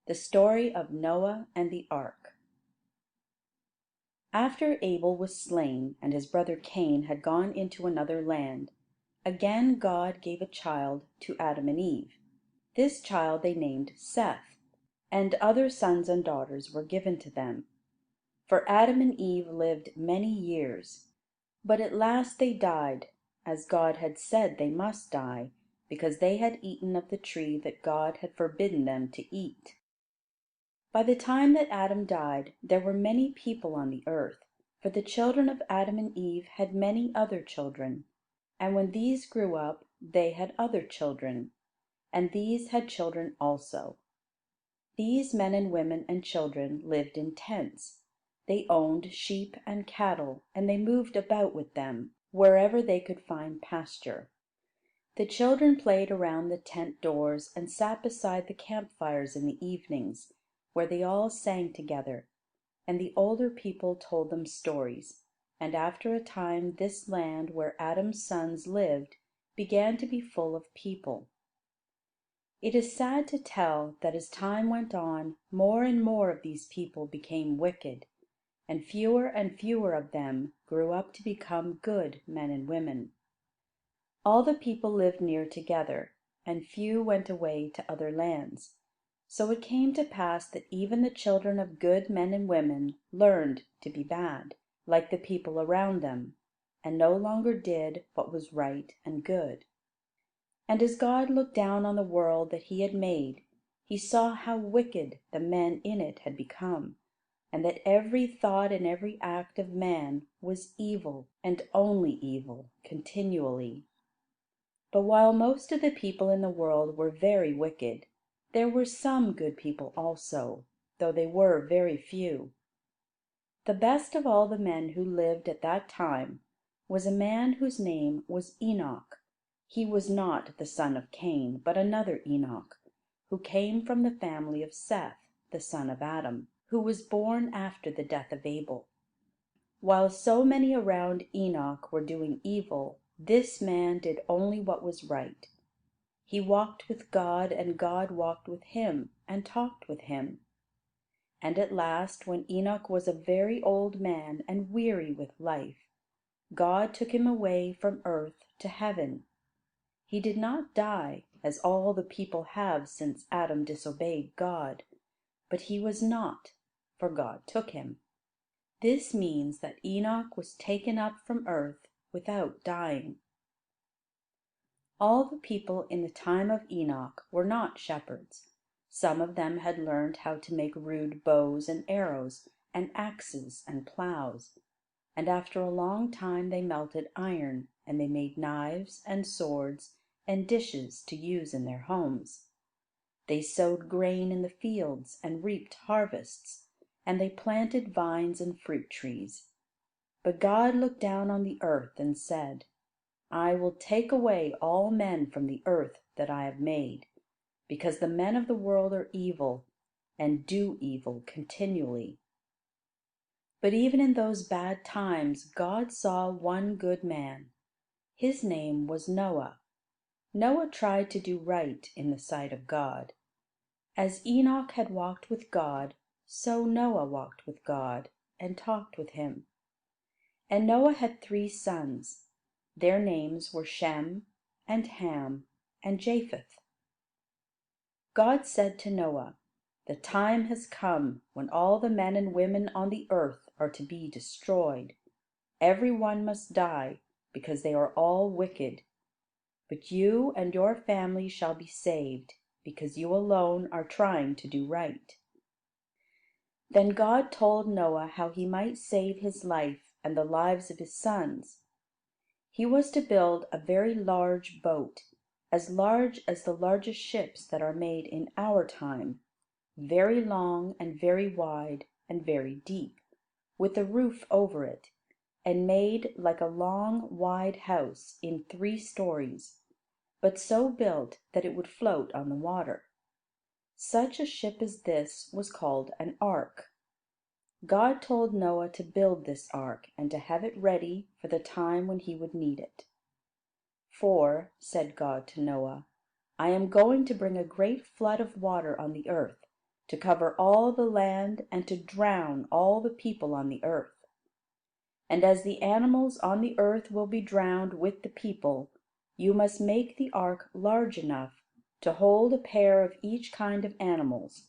The story of Noah and the ark. After Abel was slain and his brother Cain had gone into another land, again God gave a child to Adam and Eve. This child they named Seth, and other sons and daughters were given to them. For Adam and Eve lived many years, but at last they died, as God had said they must die, because they had eaten of the tree that God had forbidden them to eat. By the time that Adam died, there were many people on the earth, for the children of Adam and Eve had many other children. And when these grew up, they had other children, and these had children also. These men and women and children lived in tents. They owned sheep and cattle, and they moved about with them, wherever they could find pasture. The children played around the tent doors and sat beside the campfires in the evenings, where they all sang together, and the older people told them stories, and after a time this land where Adam's sons lived began to be full of people. It is sad to tell that as time went on, more and more of these people became wicked, and fewer of them grew up to become good men and women. All the people lived near together, and few went away to other lands. So it came to pass that even the children of good men and women learned to be bad, like the people around them, and no longer did what was right and good. And as God looked down on the world that He had made, He saw how wicked the men in it had become, and that every thought and every act of man was evil, and only evil, continually. But while most of the people in the world were very wicked, there were some good people also, though they were very few. The best of all the men who lived at that time was a man whose name was Enoch. He was not the son of Cain, but another Enoch, who came from the family of Seth, the son of Adam, who was born after the death of Abel. While so many around Enoch were doing evil, this man did only what was right. He walked with God, and God walked with him, and talked with him. And at last, when Enoch was a very old man and weary with life, God took him away from earth to heaven. He did not die, as all the people have since Adam disobeyed God, but he was not, for God took him. This means that Enoch was taken up from earth without dying. All the people in the time of Enoch were not shepherds. Some of them had learned how to make rude bows and arrows, and axes and plows. And after a long time they melted iron, and they made knives and swords and dishes to use in their homes. They sowed grain in the fields and reaped harvests, and they planted vines and fruit trees. But God looked down on the earth and said, I will take away all men from the earth that I have made, because the men of the world are evil, and do evil continually. But even in those bad times God saw one good man. His name was Noah. Noah tried to do right in the sight of God. As Enoch had walked with God, so Noah walked with God, and talked with Him. And Noah had 3 sons. Their names were Shem, and Ham, and Japheth. God said to Noah, The time has come when all the men and women on the earth are to be destroyed. Every one must die, because they are all wicked. But you and your family shall be saved, because you alone are trying to do right. Then God told Noah how he might save his life and the lives of his sons. He was to build a very large boat, as large as the largest ships that are made in our time, very long and very wide and very deep, with a roof over it, and made like a long, wide house in 3 stories, but so built that it would float on the water. Such a ship as this was called an ark. God told Noah to build this ark, and to have it ready for the time when he would need it. For, said God to Noah, I am going to bring a great flood of water on the earth, to cover all the land and to drown all the people on the earth. And as the animals on the earth will be drowned with the people, you must make the ark large enough to hold a pair of each kind of animals,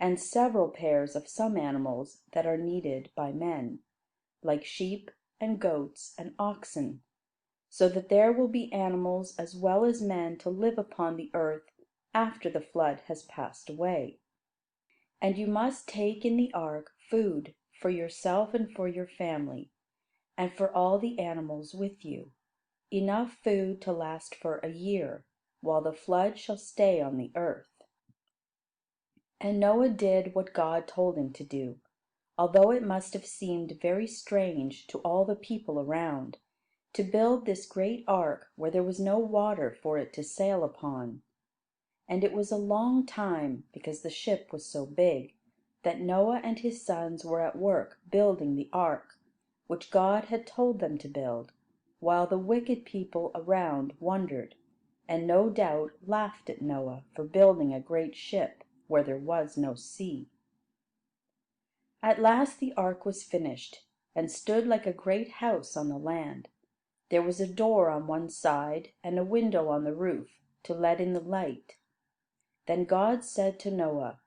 and several pairs of some animals that are needed by men, like sheep and goats and oxen, so that there will be animals as well as men to live upon the earth after the flood has passed away. And you must take in the ark food for yourself and for your family, and for all the animals with you, enough food to last for a year, while the flood shall stay on the earth. And Noah did what God told him to do, although it must have seemed very strange to all the people around, to build this great ark where there was no water for it to sail upon. And it was a long time, because the ship was so big, that Noah and his sons were at work building the ark, which God had told them to build, while the wicked people around wondered, and no doubt laughed at Noah for building a great ship where there was no sea. At last the ark was finished, and stood like a great house on the land. There was a door on one side and a window on the roof to let in the light. Then God said to Noah,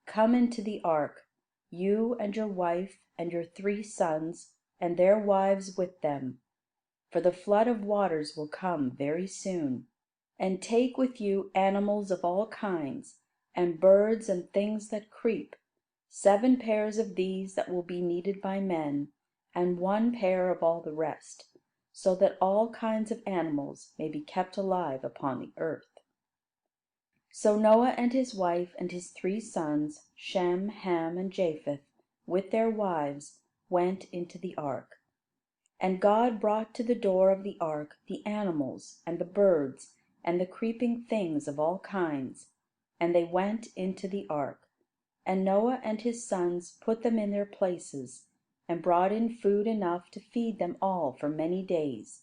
"Come into the ark, you and your wife and your 3 sons and their wives with them, for the flood of waters will come very soon. And take with you animals of all kinds, and birds and things that creep, 7 pairs of these that will be needed by men, and 1 pair of all the rest, so that all kinds of animals may be kept alive upon the earth." So Noah and his wife and his 3 sons, Shem, Ham, and Japheth, with their wives, went into the ark. And God brought to the door of the ark the animals, and the birds, and the creeping things of all kinds, and they went into the ark. And Noah and his sons put them in their places, and brought in food enough to feed them all for many days.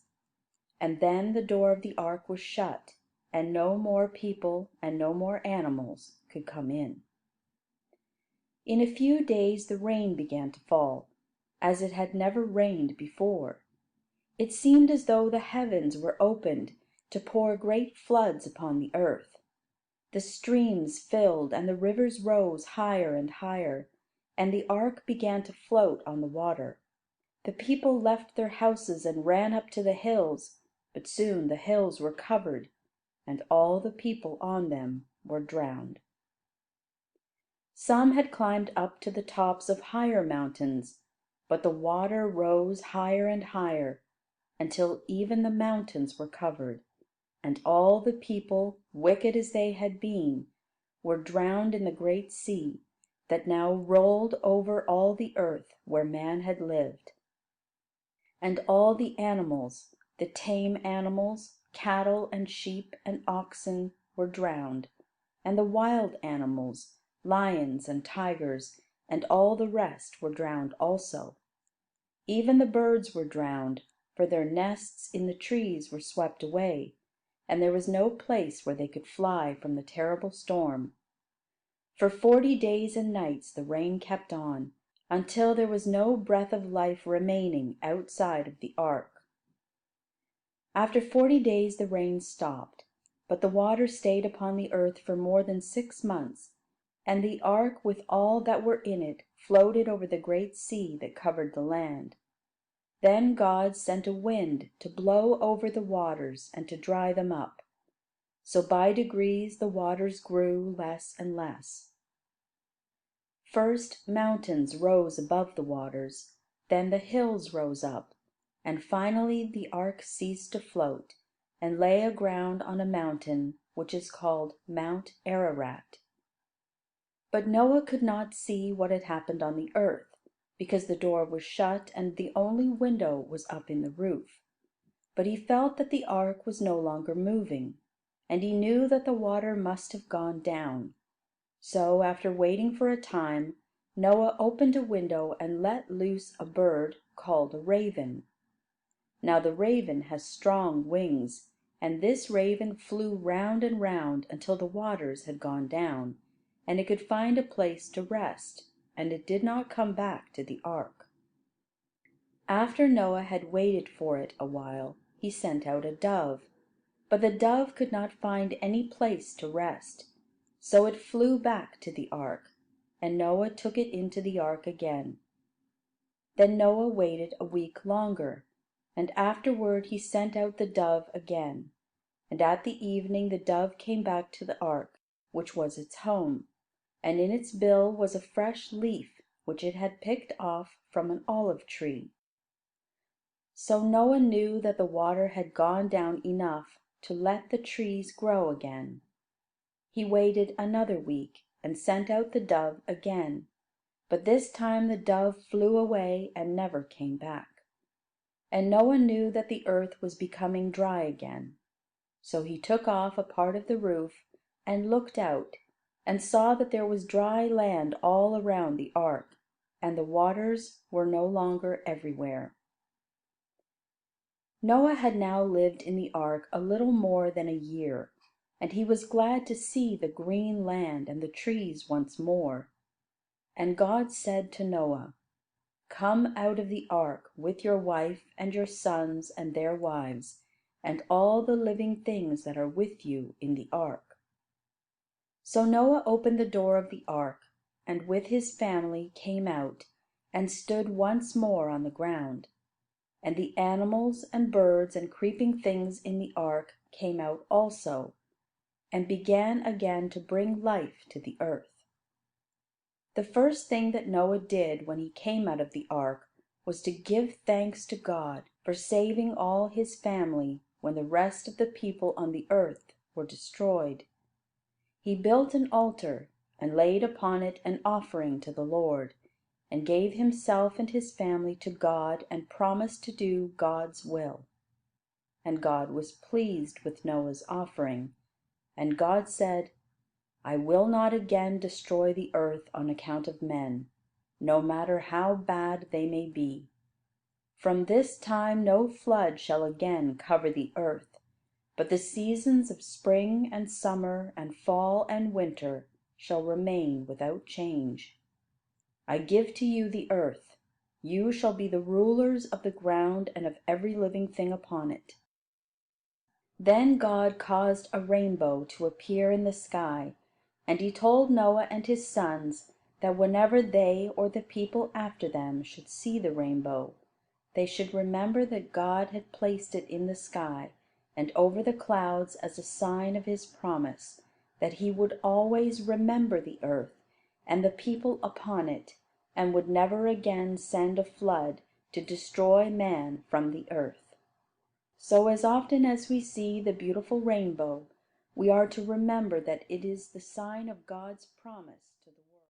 And then the door of the ark was shut, and no more people and no more animals could come in. In a few days the rain began to fall, as it had never rained before. It seemed as though the heavens were opened to pour great floods upon the earth. The streams filled, and the rivers rose higher and higher, and the ark began to float on the water. The people left their houses and ran up to the hills, but soon the hills were covered, and all the people on them were drowned. Some had climbed up to the tops of higher mountains, but the water rose higher and higher, until even the mountains were covered, and all the people, wicked as they had been, were drowned in the great sea that now rolled over all the earth where man had lived. And all the animals, the tame animals, cattle and sheep and oxen, were drowned, and the wild animals, lions and tigers, and all the rest were drowned also. Even the birds were drowned, for their nests in the trees were swept away, and there was no place where they could fly from the terrible storm. For 40 days and nights the rain kept on, until there was no breath of life remaining outside of the ark. After 40 days the rain stopped, but the water stayed upon the earth for more than 6 months, and the ark with all that were in it floated over the great sea that covered the land. Then God sent a wind to blow over the waters and to dry them up. So by degrees the waters grew less and less. First mountains rose above the waters, then the hills rose up, and finally the ark ceased to float, and lay aground on a mountain which is called Mount Ararat. But Noah could not see what had happened on the earth, because the door was shut and the only window was up in the roof. But he felt that the ark was no longer moving, and he knew that the water must have gone down. So, after waiting for a time, Noah opened a window and let loose a bird called a raven. Now the raven has strong wings, and this raven flew round and round until the waters had gone down, and it could find a place to rest, and it did not come back to the ark. After Noah had waited for it a while, he sent out a dove. But the dove could not find any place to rest, so it flew back to the ark, and Noah took it into the ark again. Then Noah waited a week longer, and afterward he sent out the dove again. And at the evening the dove came back to the ark, which was its home, and in its bill was a fresh leaf which it had picked off from an olive tree. So Noah knew that the water had gone down enough to let the trees grow again. He waited another week, and sent out the dove again, but this time the dove flew away and never came back. And Noah knew that the earth was becoming dry again. So he took off a part of the roof, and looked out, and saw that there was dry land all around the ark, and the waters were no longer everywhere. Noah had now lived in the ark a little more than a year, and he was glad to see the green land and the trees once more. And God said to Noah, "Come out of the ark with your wife and your sons and their wives, and all the living things that are with you in the ark." So Noah opened the door of the ark, and with his family came out, and stood once more on the ground. And the animals and birds and creeping things in the ark came out also, and began again to bring life to the earth. The first thing that Noah did when he came out of the ark was to give thanks to God for saving all his family when the rest of the people on the earth were destroyed. He built an altar, and laid upon it an offering to the Lord, and gave himself and his family to God, and promised to do God's will. And God was pleased with Noah's offering. And God said, "I will not again destroy the earth on account of men, no matter how bad they may be. From this time no flood shall again cover the earth, but the seasons of spring and summer and fall and winter shall remain without change. I give to you the earth. You shall be the rulers of the ground and of every living thing upon it." Then God caused a rainbow to appear in the sky, and he told Noah and his sons that whenever they or the people after them should see the rainbow, they should remember that God had placed it in the sky and over the clouds as a sign of his promise that he would always remember the earth and the people upon it, and would never again send a flood to destroy man from the earth. So as often as we see the beautiful rainbow, we are to remember that it is the sign of God's promise